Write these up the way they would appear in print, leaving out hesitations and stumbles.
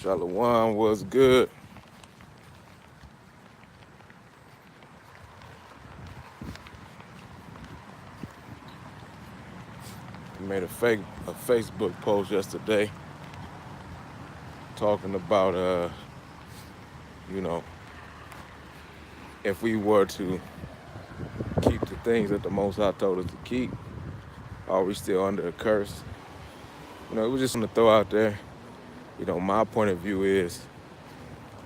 Shalom was good. I made a Facebook post yesterday talking about you know, if we were to keep the things that the Most High told us to keep, are we still under a curse? It was just something to throw out there. My point of view is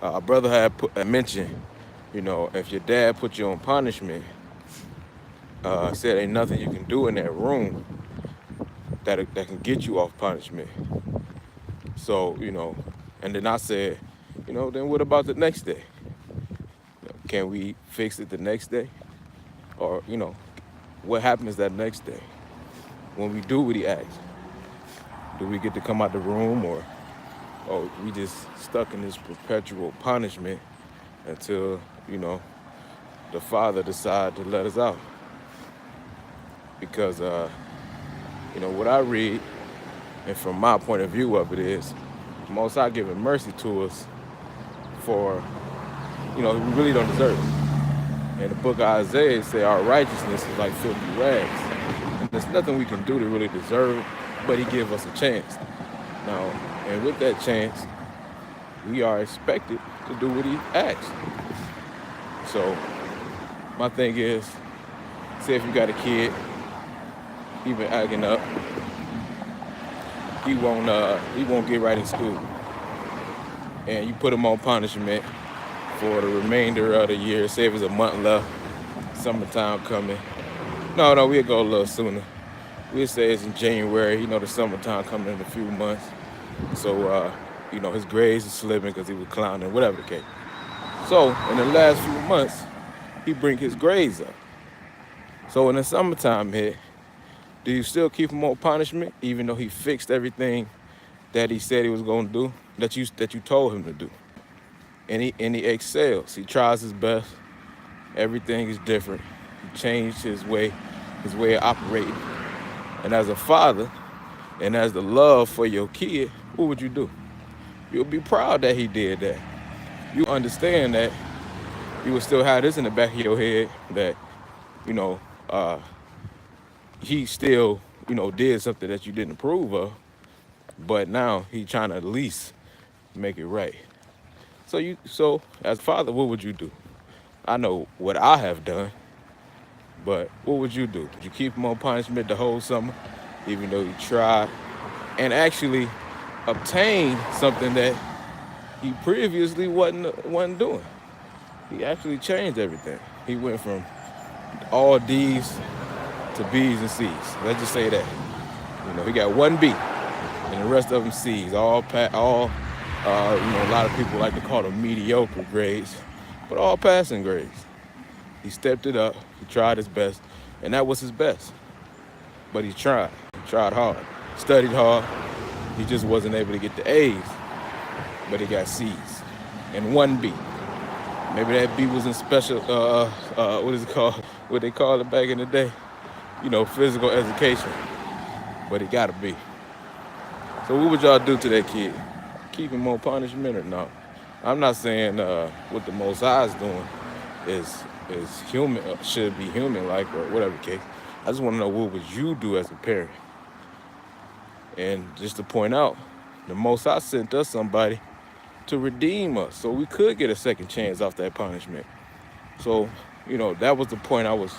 a brother had mentioned, if your dad put you on punishment, said ain't nothing you can do in that room that can get you off punishment. So, and then I said, then what about the next day? Can we fix it the next day? Or, what happens that next day? When we do what he asks, do we get to come out the room or we just stuck in this perpetual punishment until, the Father decide to let us out? Because, what I read, and from my point of view of it is, the Most High giving mercy to us for, we really don't deserve it. In the book of Isaiah, it say our righteousness is like filthy rags. And there's nothing we can do to really deserve it, but he give us a chance. Now, and with that chance, we are expected to do what he asks. So, my thing is, say if you got a kid, he been acting up, he won't get right in school. And you put him on punishment for the remainder of the year. Say if it's a month left, summertime coming. No, we'll go a little sooner. We'll say it's in January, the summertime coming in a few months. So, his grades are slipping because he was clowning, whatever the case. So, in the last few months, he bring his grades up. So, when the summertime hit, do you still keep him on punishment, even though he fixed everything that he said he was going to do, that you told him to do? And he excels. He tries his best. Everything is different. He changed his way of operating. And as a father, and as the love for your kid, what would you do? You'll be proud that he did that. You understand that you will still have this in the back of your head that, he still, did something that you didn't approve of, but now he trying to at least make it right. So as a father, what would you do? I know what I have done, but what would you do? Would you keep him on punishment the whole summer, even though he tried and actually obtained something that he previously wasn't doing? He actually changed everything. He went from all D's to B's and C's. Let's just say that. He got one B, and the rest of them C's. A lot of people like to call them mediocre grades, but all passing grades. He stepped it up. He tried his best, and that was his best. But he tried. He tried hard. Studied hard. He just wasn't able to get the A's, but he got C's and one B. Maybe that B was in special, what is it called? What they called it back in the day? Physical education. But he got a B. So what would y'all do to that kid? Keep him on punishment or no? I'm not saying what the Most High is doing is human, should be human-like or whatever the case. I just want to know, what would you do as a parent? And just to point out, the Most High sent us somebody to redeem us so we could get a second chance off that punishment. So, that was the point I was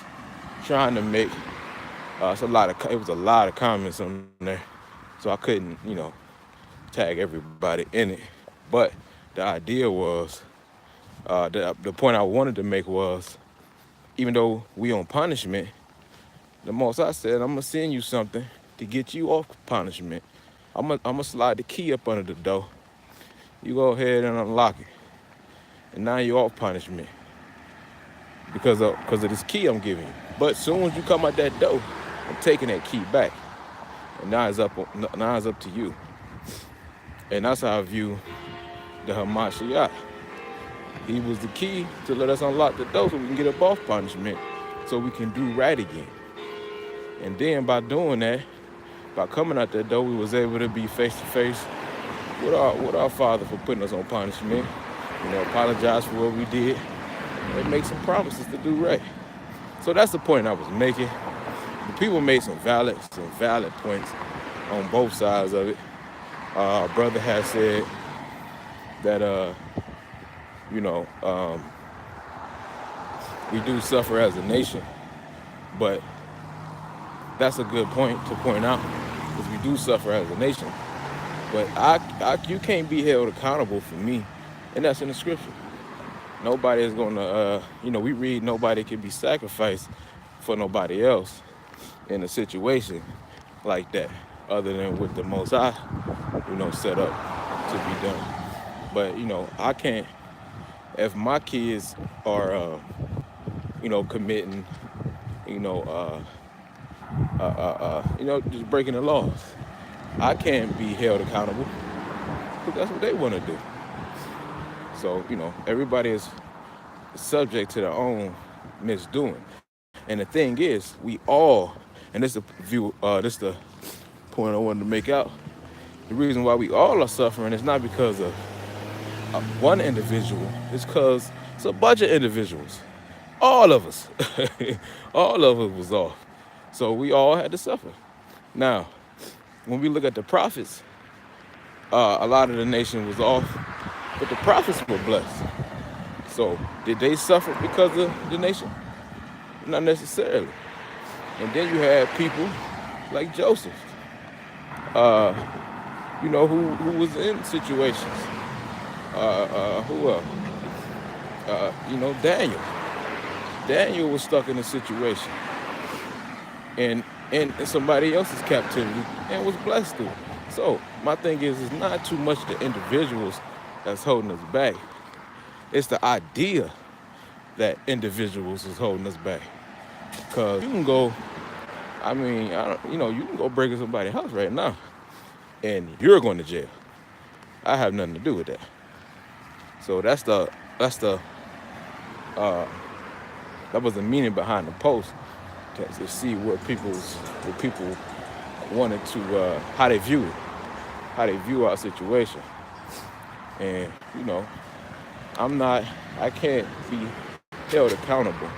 trying to make. It was a lot of comments on there, so I couldn't, tag everybody in it. But the idea was, the point I wanted to make was, even though we on punishment, the Most High said, I'm gonna send you something to get you off punishment. I'm gonna slide the key up under the door. You go ahead and unlock it, and now you're off punishment because of this key I'm giving you. But soon as you come out that door, I'm taking that key back, and now it's up to you. And that's how I view the Hamashiach. He was the key to let us unlock the door so we can get up off punishment, so we can do right again. And then by doing that, by coming out that door, we was able to be face to face with our Father for putting us on punishment. Apologize for what we did, and make some promises to do right. So that's the point I was making. The people made some valid points on both sides of it. Our brother has said that you know um, we do suffer as a nation, but that's a good point to point out, because we do suffer as a nation. But you can't be held accountable for me, and that's in the scripture. Nobody is going to, we read nobody can be sacrificed for nobody else in a situation like that, other than with the Most High, set up to be done. But, I can't, if my kids are, committing, just breaking the laws, I can't be held accountable, because that's what they want to do. So, everybody is subject to their own misdoing. And the thing is, we all, and this is the point I wanted to make out, the reason why we all are suffering is not because of one individual, it's because it's a bunch of individuals. All of us. All of us was off. So we all had to suffer. Now, when we look at the prophets, a lot of the nation was off, but the prophets were blessed. So did they suffer because of the nation? Not necessarily. And then you had people like Joseph, who was in situations. Who else? Daniel. Daniel was stuck in a situation and in somebody else's captivity and was blessed through it. So my thing is, it's not too much the individuals that's holding us back. It's the idea that individuals is holding us back. Because you can go, you can go break in somebody's house right now, and you're going to jail. I have nothing to do with that. So that was the meaning behind the post, to see what people wanted to, how they view it, how they view our situation. And, I can't be held accountable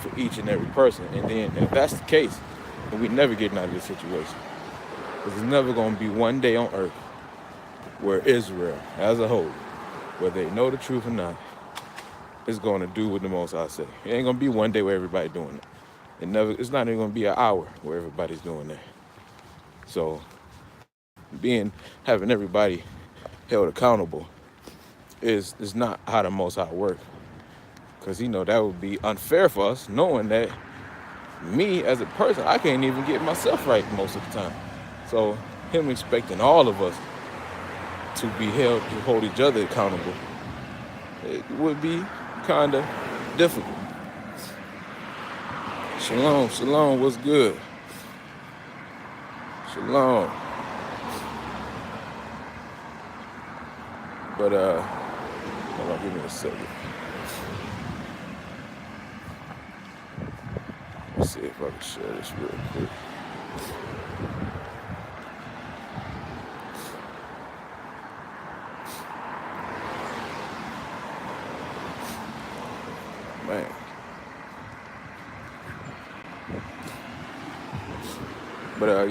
for each and every person. And then if that's the case, then we never getting out of this situation. Because there's never going to be one day on earth where Israel, as a whole, whether they know the truth or not, is going to do what the Most High say. It ain't going to be one day where everybody doing it. It's not even going to be an hour where everybody's doing that. So having everybody held accountable is not how the Most High work. Because that would be unfair for us, knowing that me as a person, I can't even get myself right most of the time. So him expecting all of us to be held, to hold each other accountable, it would be kind of difficult. Shalom, what's good? Shalom. But hold on, give me a second. Let's see if I can share this real quick. Man. But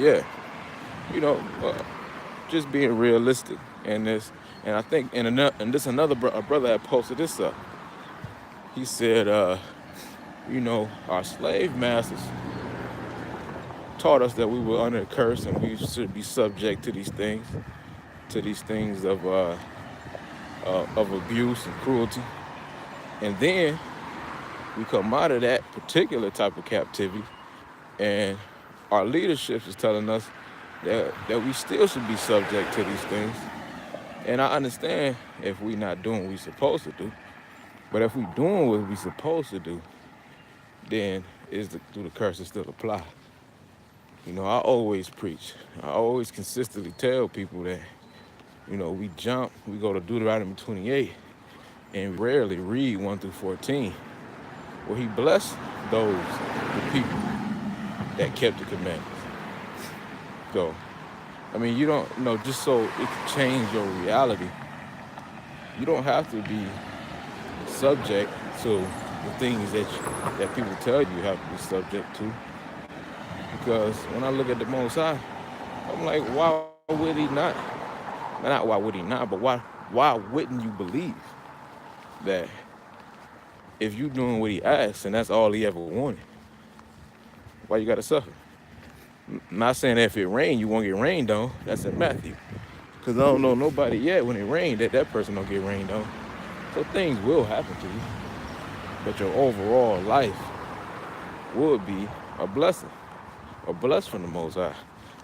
just being realistic in this, and I think another brother had posted this up. He said, our slave masters taught us that we were under a curse and we should be subject to these things of abuse and cruelty. And then we come out of that particular type of captivity, and our leadership is telling us that we still should be subject to these things. And I understand if we're not doing what we're supposed to do, but if we're doing what we're supposed to do, then do the curses still apply? I always preach. I always consistently tell people that, we go to Deuteronomy 28, and rarely read 1 through 14, where he blessed the people that kept the commandments. So I mean, you don't, just so it can change your reality, you don't have to be subject to the things that people tell you have to be subject to. Because when I look at the Most High, I'm like, why would he not? Not why would he not, but why wouldn't you believe that if you doing what he asked and that's all he ever wanted, why you gotta suffer? I'm not saying that if it rain, you won't get rained on. That's in Matthew. Because I don't know nobody yet when it rained that person don't get rained on. So things will happen to you. But your overall life would be a blessing. A blessing from the Most High,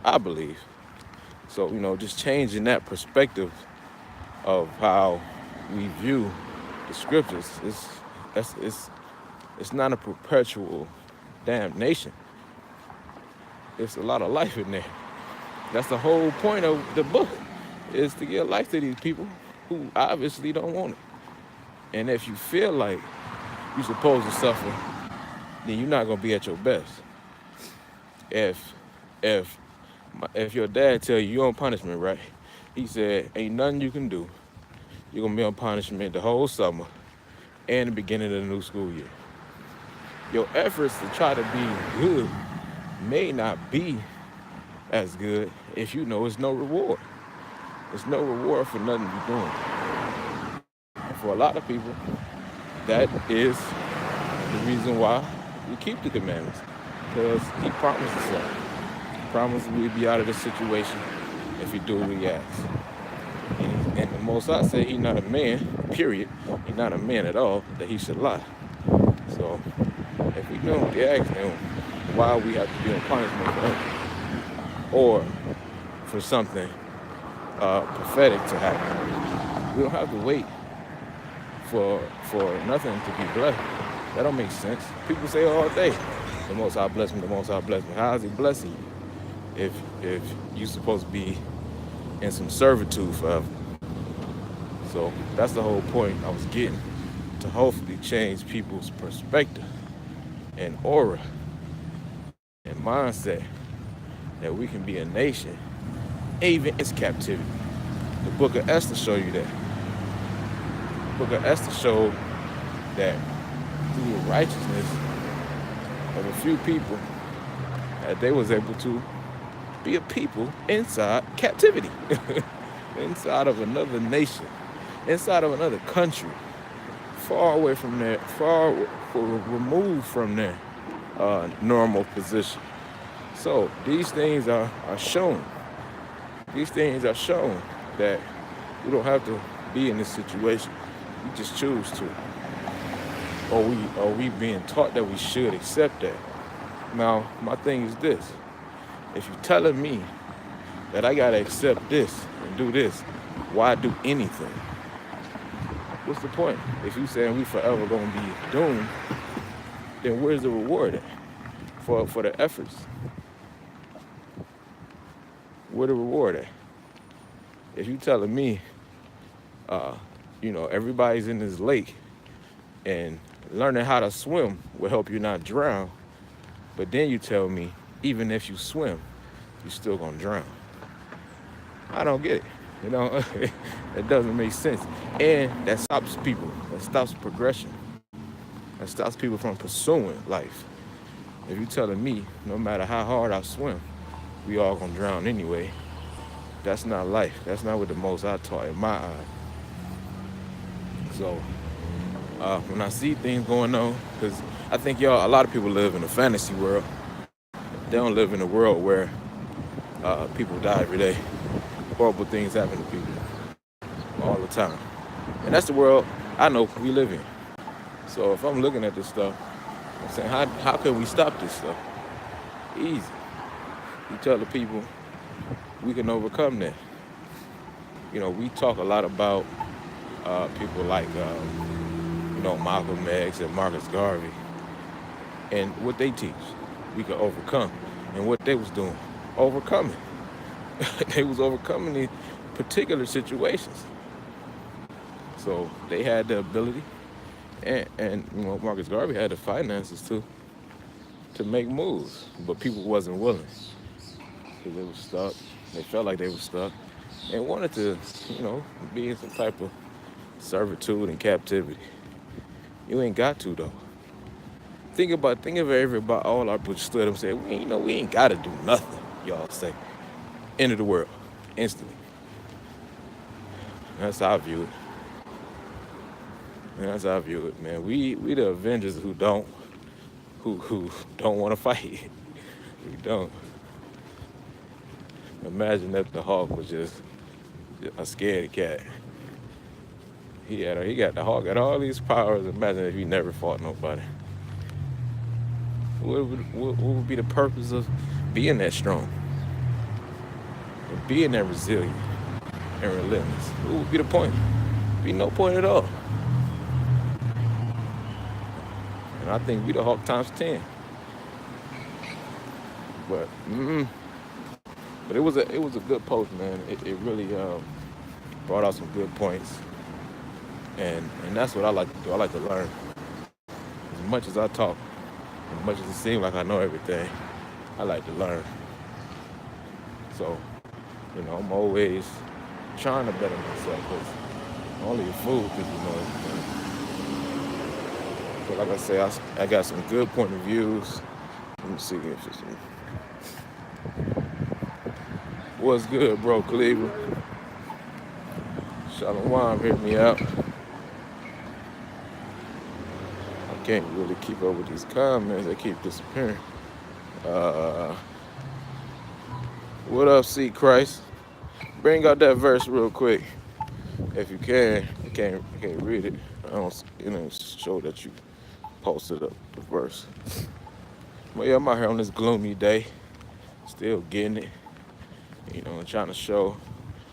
I believe. So, just changing that perspective of how we view the scriptures, it's not a perpetual damnation. It's a lot of life in there. That's the whole point of the book, is to give life to these people who obviously don't want it. And if you feel like you're supposed to suffer, then you're not gonna be at your best. If your dad tell you you're on punishment, right? He said, ain't nothing you can do. You're gonna be on punishment the whole summer and the beginning of the new school year. Your efforts to try to be good may not be as good if you know it's no reward. There's no reward for nothing you're doing. And for a lot of people, that is the reason why we keep the commandments. Because he promised us that. He promised we'd be out of this situation if we do what he asks. And the Most High said he's not a man, period. He's not a man at all, that he should lie. So if we don't ask him why we have to be on punishment for him, or for something prophetic to happen, we don't have to wait for nothing to be blessed. That don't make sense. People say all day, the Most High bless me, the Most High bless me. How is he blessing you if you're supposed to be in some servitude forever? So that's the whole point I was getting, to hopefully change people's perspective and aura and mindset that we can be a nation, even in its captivity. The book of Esther show you that. The book of Esther showed that through the righteousness of a few people, that they was able to be a people inside captivity, inside of another nation, inside of another country, far away from their, far removed from their normal position. So these things are shown. These things are shown that we don't have to be in this situation. We just choose to. Or we being taught that we should accept that. Now, my thing is this. If you're telling me that I gotta accept this and do this, why do anything? What's the point? If you saying we forever gonna be doomed, then where's the reward at for the efforts? Where the reward at? If you telling me, everybody's in this lake and learning how to swim will help you not drown, but then you tell me even if you swim, you're still gonna drown. I don't get it. It doesn't make sense. And that stops people. That stops progression. That stops people from pursuing life. If you're telling me, no matter how hard I swim, we all gonna drown anyway, that's not life. That's not what the Most High taught in my eye. So when I see things going on, because I think a lot of people live in a fantasy world. They don't live in a world where people die every day. Horrible things happen to people all the time. And that's the world I know we live in. So if I'm looking at this stuff, I'm saying, how can we stop this stuff? Easy. You tell the people we can overcome that. We talk a lot about people like, Malcolm X and Marcus Garvey, and what they teach, we can overcome. And what they was doing, overcoming. They was overcoming these particular situations. So they had the ability, and Marcus Garvey had the finances to make moves, but people wasn't willing because they was stuck They felt like they were stuck and wanted to, be in some type of servitude and captivity. You ain't got to though. Think of everybody, all our people stood up and said, we ain't got to do nothing. Y'all say, end of the world, instantly. That's how I view it. That's how I view it, man. We the Avengers who don't want to fight. We don't. Imagine that the Hulk was just a scared cat. He got the Hulk got all these powers. Imagine if he never fought nobody. What would be the purpose of being that strong? Of being that resilient and relentless? What would be the point? Be no point at all. And I think we the Hulk times 10. But but it was a good post, man. It really brought out some good points. And that's what I like to do. I like to learn. As much as I talk, as much as it seems like I know everything, I like to learn. So, I'm always trying to better myself, because only a fool thinks you know everything. So like I say, I got some good point of views. Let me see if it's what's good, bro, Cleveland? Shalom, hit me out. I can't really keep up with these comments. They keep disappearing. What up, C. Christ? Bring out that verse real quick, if you can. I can't read it. I don't. It don't show that you posted up the verse. But yeah, I'm out here on this gloomy day, still getting it. Trying to show,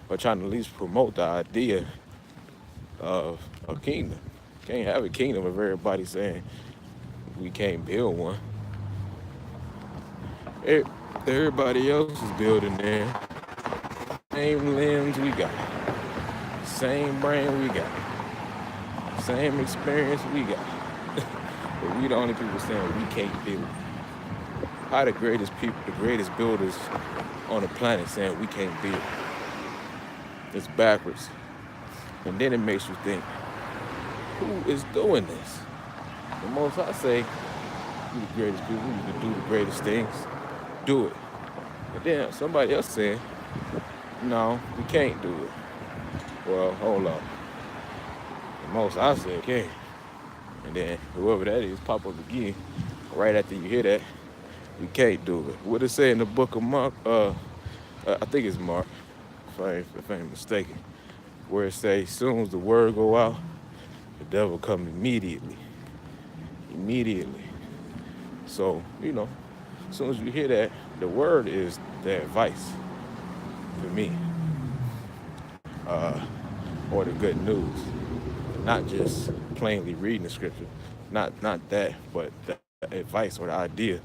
or trying to at least promote the idea of a kingdom. Can't have a kingdom if everybody's saying we can't build one. Everybody else is building there. Same limbs we got. Same brain we got. Same experience we got. But we the only people saying we can't build. How the greatest people, the greatest builders on the planet saying we can't build. It's backwards. And then it makes you think, who is doing this? The most I say, we the greatest people, we can do the greatest things, do it. But then somebody else saying, no, we can't do it. Well, hold up. The most I say, okay. And then whoever that is pop up again. Right after you hear that, we can't do it. What it say in the book of Mark? I think it's Mark, if I ain't mistaken, where it say, as soon as the word go out, the devil come immediately. Immediately. So, as soon as you hear that, the word is the advice for me, or the good news. Not just plainly reading the scripture, not that, but the advice or the idea,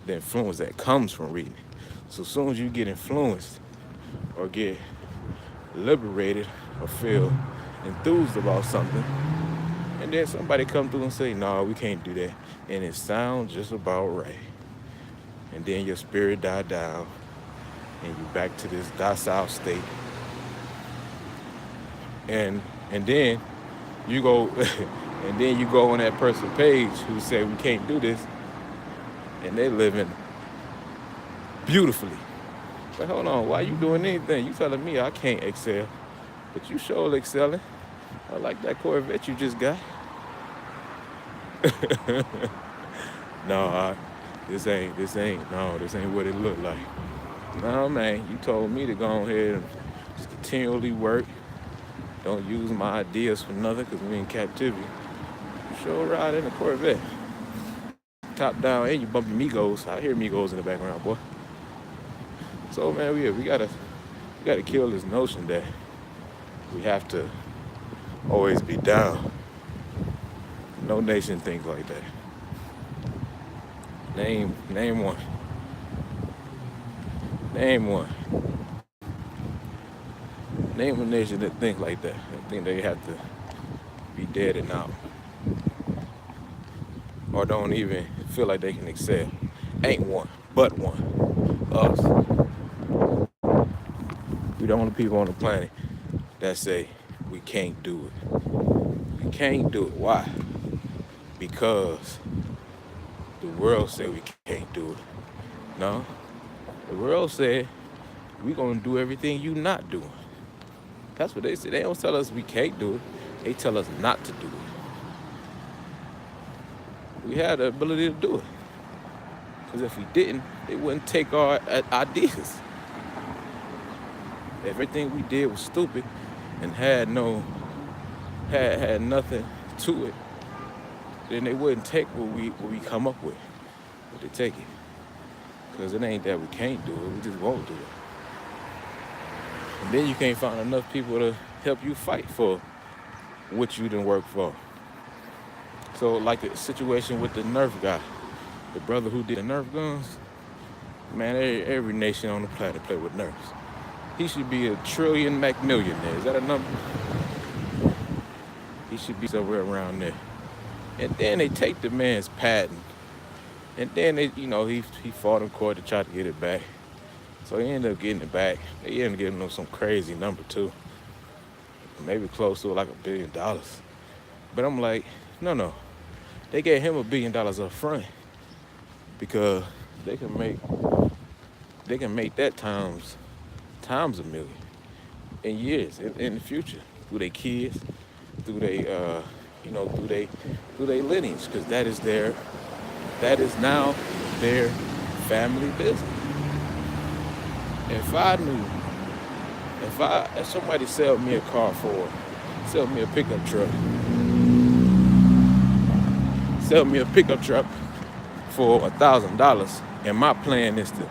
the influence that comes from reading. So as soon as you get influenced or get liberated or feel enthused about something, and then somebody come through and say, no, we can't do that, and it sounds just about right, and then your spirit died down and you back to this docile state, and then you go and then you go on that person's page who say we can't do this, and they living beautifully. But hold on, why you doing anything? You telling me I can't excel, but you sure excelling. I like that Corvette you just got. No, this ain't what it look like. No, man, you told me to go ahead and just continually work. Don't use my ideas for nothing, because we in captivity. You sure ride in a Corvette. Top down, and you bumping Migos. I hear Migos in the background, boy. So, man, we gotta kill this notion that we have to always be down. No nation thinks like that. Name one. Name one. Name a nation that think like that. I think they have to be dead and out, or don't even feel like they can excel. Ain't one, but one. Us. We the only people on the planet that say we can't do it. We can't do it. Why? Because the world said we can't do it. No, the world said we gonna do everything you not doing. That's what they say. They don't tell us we can't do it. They tell us not to do it. We have the ability to do it. Because if we didn't, they wouldn't take our ideas. If everything we did was stupid and had nothing to it, then they wouldn't take what we come up with. But they take it. Because it ain't that we can't do it, we just won't do it. And then you can't find enough people to help you fight for what you didn't work for. So like the situation with the Nerf guy, the brother who did the Nerf guns, man, every nation on the planet play with Nerfs. He should be a trillion McMillionaire. Is that a number? He should be somewhere around there. And then they take the man's patent. And then he fought in court to try to get it back. So he ended up getting it back. They ended up giving him some crazy number too. Maybe close to like $1 billion. But I'm like, no. They gave him $1 billion up front because they can make that times $1 million in years in the future through their kids, through their through their lineage, because that is now their family business. If somebody sell me a pickup truck for $1,000, and my plan is to,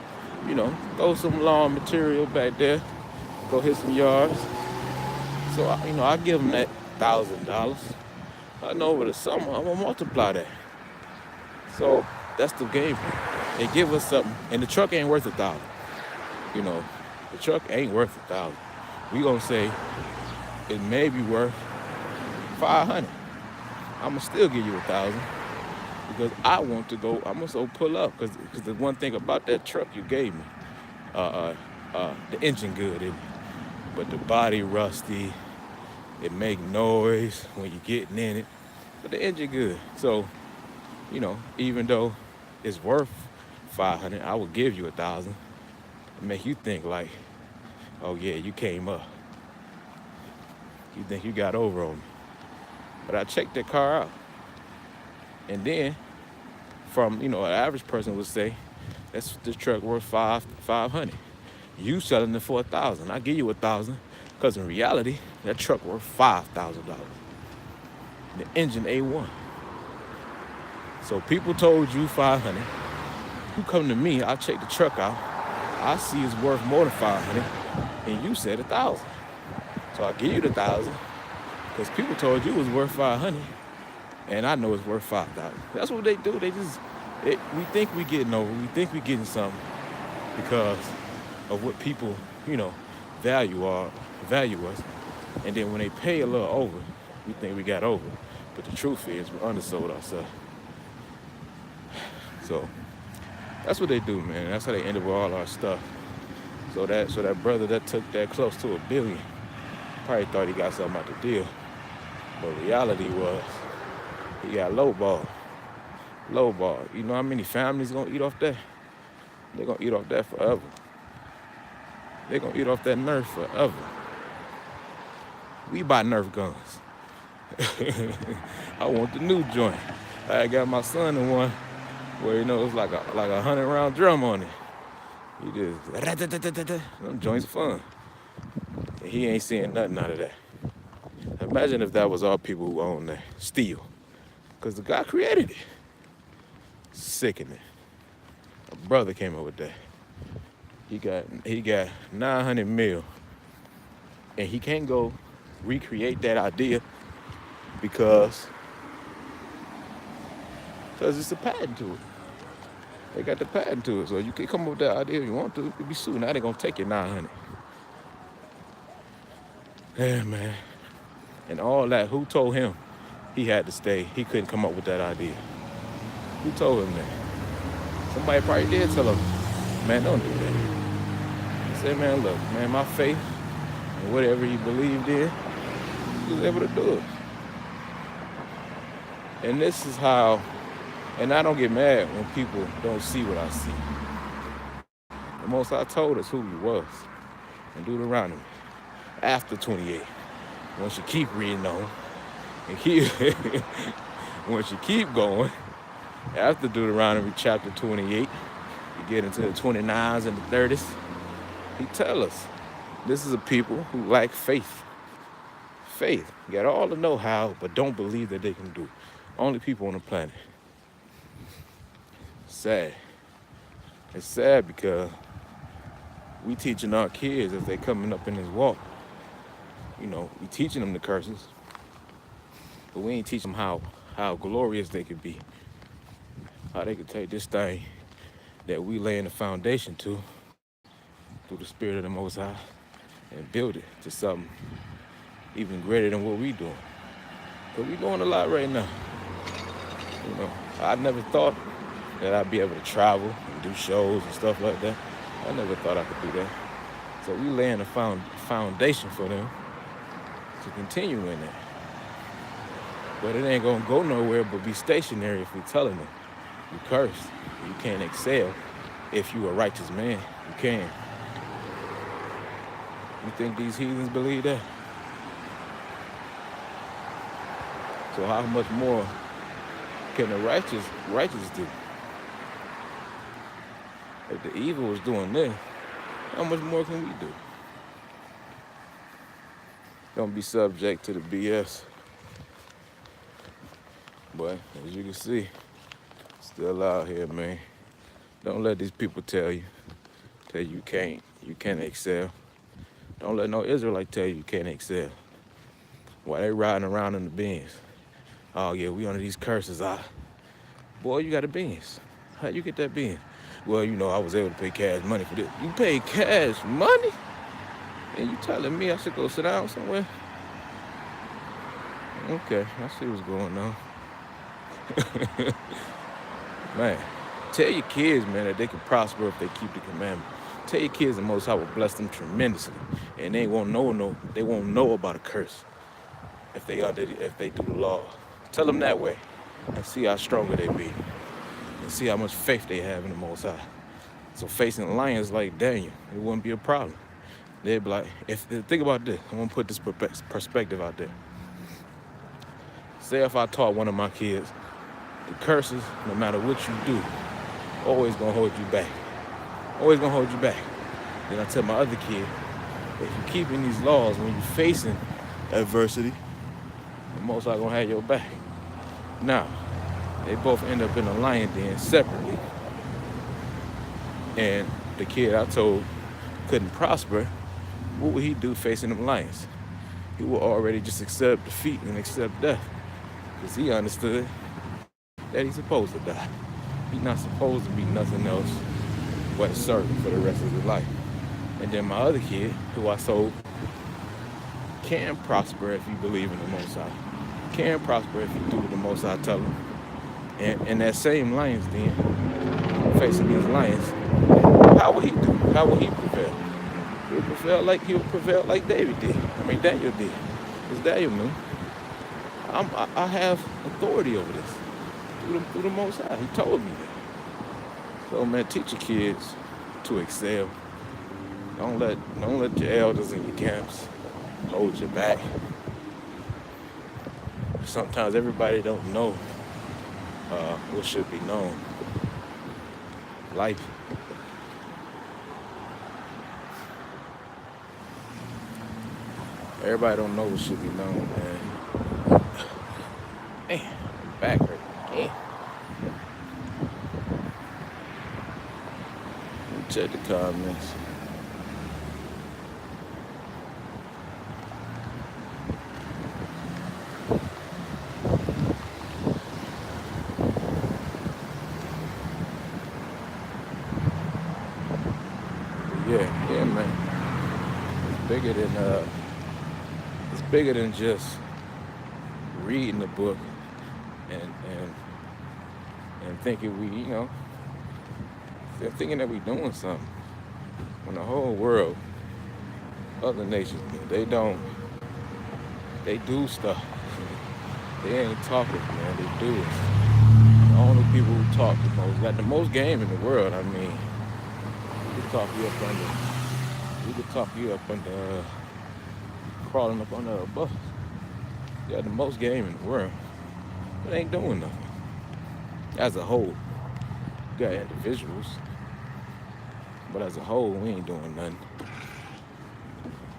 throw some lawn material back there, go hit some yards. So I give them that $1,000. I know over the summer I'm gonna multiply that. So that's the game plan. They give us something, and the truck ain't worth $1,000. The truck ain't worth $1,000. We gonna say it may be worth $500. I'ma still give you $1,000 because I want to go. I'm gonna pull up because the one thing about that truck you gave me, the engine good in it, but the body rusty. It make noise when you're getting in it, but the engine good. So, even though it's worth $500, I will give you $1,000 and make you think like, oh yeah, you came up. You think you got over on me. But I checked that car out. And then from, an average person would say, this truck worth $500. You selling it for $1,000. I give you $1,000 because in reality, that truck worth $5,000. The engine A1. So people told you $500. You come to me, I check the truck out. I see it's worth more than $500, and you said $1,000. So I give you the $1,000 because people told you it was worth $500, and I know it's worth $5,000. That's what they do. We think we getting over. We think we getting something because of what people, value us. And then when they pay a little over, we think we got over. But the truth is, we undersold ourselves. So that's what they do, man. That's how they end up with all our stuff. So that brother that took that close to $1 billion probably thought he got something out the deal. But reality was he got lowball. You know how many families gonna eat off that? They're gonna eat off that forever. They're gonna eat off that Nerf forever. We buy Nerf guns. I want the new joint. I got my son in one where it's like a 100-round drum on it. He just them joints fun. And he ain't seeing nothing out of that. Imagine if that was all people who own that steel. Because the guy created it. Sickening. A brother came up with that. He got 900 mil. And he can't go recreate that idea because it's a patent to it. They got the patent to it. So you can come up with that idea if you want to. It could be soon. Now they're going to take your 900. Yeah, man. And all that, who told him he had to stay? He couldn't come up with that idea. Who told him that? Somebody probably did tell him, man, don't do that. He said, man, look, man, my faith And whatever he believed in, he was able to do it. And this is how, and I don't get mad when people don't see what I see. The Most High told us who he was in Deuteronomy after 28. Once you keep reading on, and once you keep going, after Deuteronomy chapter 28, you get into the 29s and the 30s, he tell us this is a people who lack faith. Faith. Got all the know-how, but don't believe that they can do it. Only people on the planet. Sad. It's sad because we teaching our kids as they coming up in this walk. You know, we teaching them the curses, but we ain't teaching them how glorious they could be. How they could take this thing that we laying the foundation to through the Spirit of the Most High and build it to something even greater than what we doing. But we doing a lot right now. You know, I never thought that I'd be able to travel and do shows and stuff like that. I never thought I could do that. So we laying a foundation for them to continue in that. But it ain't gonna go nowhere but be stationary if we telling them you cursed, you can't excel. If you a righteous man, you can. You think these heathens believe that? So how much more can the righteous do? If the evil was doing this, how much more can we do? Don't be subject to the BS. But as you can see, still out here, man. Don't let these people tell you you can't excel. Don't let no Israelite tell you can't excel. While they riding around in the Benz. Oh yeah, we under these curses. Boy, you got a Benz. How you get that Benz? Well, you know, I was able to pay cash money for this. You pay cash money? And you telling me I should go sit down somewhere? Okay, I see what's going on. Man, tell your kids, man, that they can prosper if they keep the commandment. Tell your kids the Most High will bless them tremendously, and they won't know about a curse if they do the law. Tell them that way, and see how stronger they be, and see how much faith they have in the Most High. So facing lions like Daniel, it wouldn't be a problem. They'd be like, think about this. I'm gonna put this perspective out there. Say if I taught one of my kids, the curses, no matter what you do, always gonna hold you back. Always gonna hold you back. Then I tell my other kid, if you're keeping these laws when you're facing adversity, the Most High gonna have your back. Now, they both end up in a lion den separately. And the kid I told couldn't prosper, what would he do facing them lions? He would already just accept defeat and accept death. Because he understood that he's supposed to die. He's not supposed to be nothing else but a servant for the rest of his life. And then my other kid, who I told, can prosper if you believe in the Most High. Can prosper if you do what the Most High tell him. And that same lion's den, facing these lions, how will he do? How will he prevail? He'll prevail like David did. Daniel did. Because Daniel knew. I have authority over this through the Most High. He told me that. So man, teach your kids to excel. Don't let your elders in your camps hold you back. Sometimes everybody don't know what should be known. Life. Everybody don't know what should be known, man. Man, I'm back hurt again. Let me check the comments. Yeah, man. It's bigger than just reading the book and thinking thinking that we doing something. When the whole world Other nations, man, they do stuff. They ain't talking, man. They do it. The only people who talk the most, got the most game in the world. I mean, we could talk you up under, crawling up under a bus. You got the most game in the world, but ain't doing nothing. As a whole, you got individuals, but as a whole, we ain't doing nothing.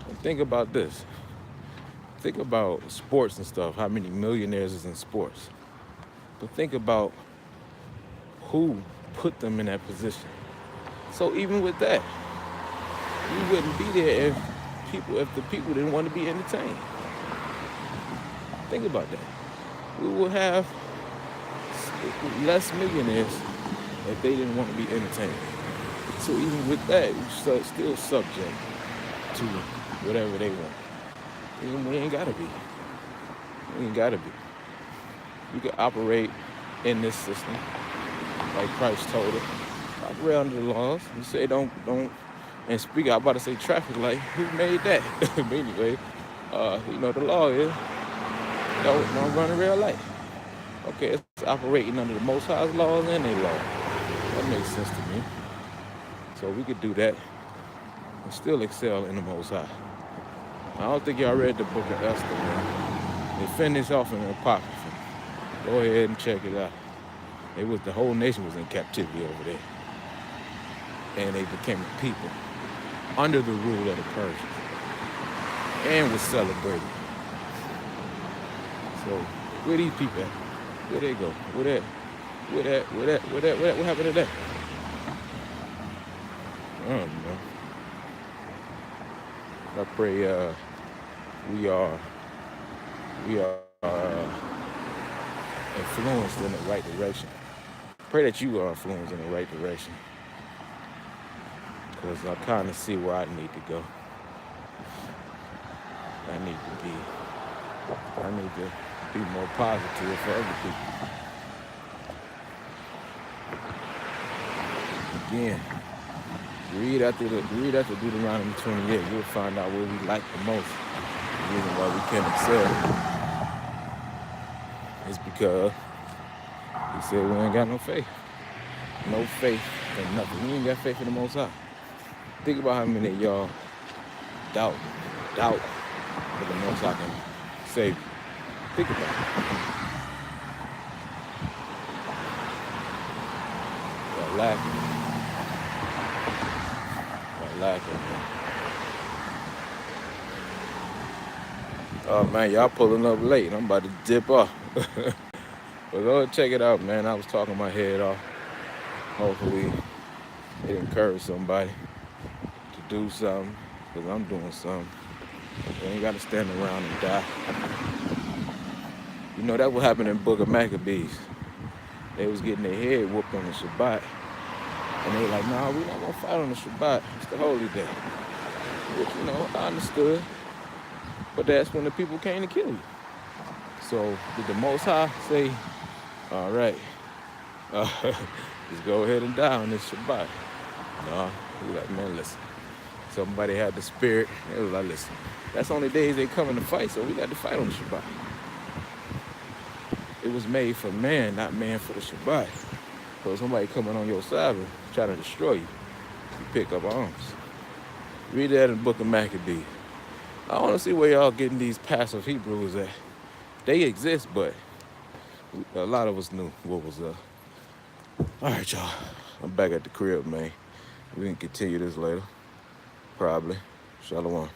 And think about this. Think about sports and stuff, how many millionaires is in sports. But think about who put them in that position. So even with that, we wouldn't be there if the people didn't want to be entertained. Think about that. We would have less millionaires if they didn't want to be entertained. So even with that, we're still subject to whatever they want. We ain't gotta be. We ain't gotta be. We can operate in this system, like Christ told us. Operate under the laws. You say don't, and speak. I'm about to say traffic light. Who made that? But anyway, the law is don't run a red light. Okay, it's operating under the Most High's laws and their law. That makes sense to me. So we could do that and still excel in the Most High. I don't think y'all read the book of Esther, man. They finished off in the Apocrypha. Go ahead and check it out. The whole nation was in captivity over there. And they became a people under the rule of the Persians. And was celebrated. So where these people at? Where they go? What happened to that? I don't know. I pray we are influenced in the right direction. Pray that you are influenced in the right direction. Because I kind of see where I need to go. I need to be more positive for other people. Again, read after Deuteronomy 28. You'll find out what we like the most. The reason why we can't excel is because he said we ain't got no faith. No faith in nothing. We ain't got faith in the Most High. Think about how many of y'all doubt that the Most High can save you. Think about it. Y'all lacking. Oh man, y'all pulling up late. I'm about to dip off. But go ahead, check it out, man. I was talking my head off. Hopefully it encouraged somebody to do something, because I'm doing something. You ain't got to stand around and die. You know, that what happened in the book of Maccabees. They was getting their head whooped on the Shabbat. And they were like, nah, we're not going to fight on the Shabbat. It's the holy day. Which, I understood. But that's when the people came to kill you. So did the Most High say, all right, just go ahead and die on this Shabbat? No, he was like, man, listen. Somebody had the spirit. They was like, listen, that's the only days they coming to fight, so we got to fight on the Shabbat. It was made for man, not man for the Shabbat. So somebody coming on your side and trying to destroy you, you pick up arms. Read that in the book of Maccabees. I want to see where y'all getting these passive Hebrews at. They exist, but a lot of us knew what was up. All right, y'all. I'm back at the crib, man. We can continue this later. Probably. Shalom.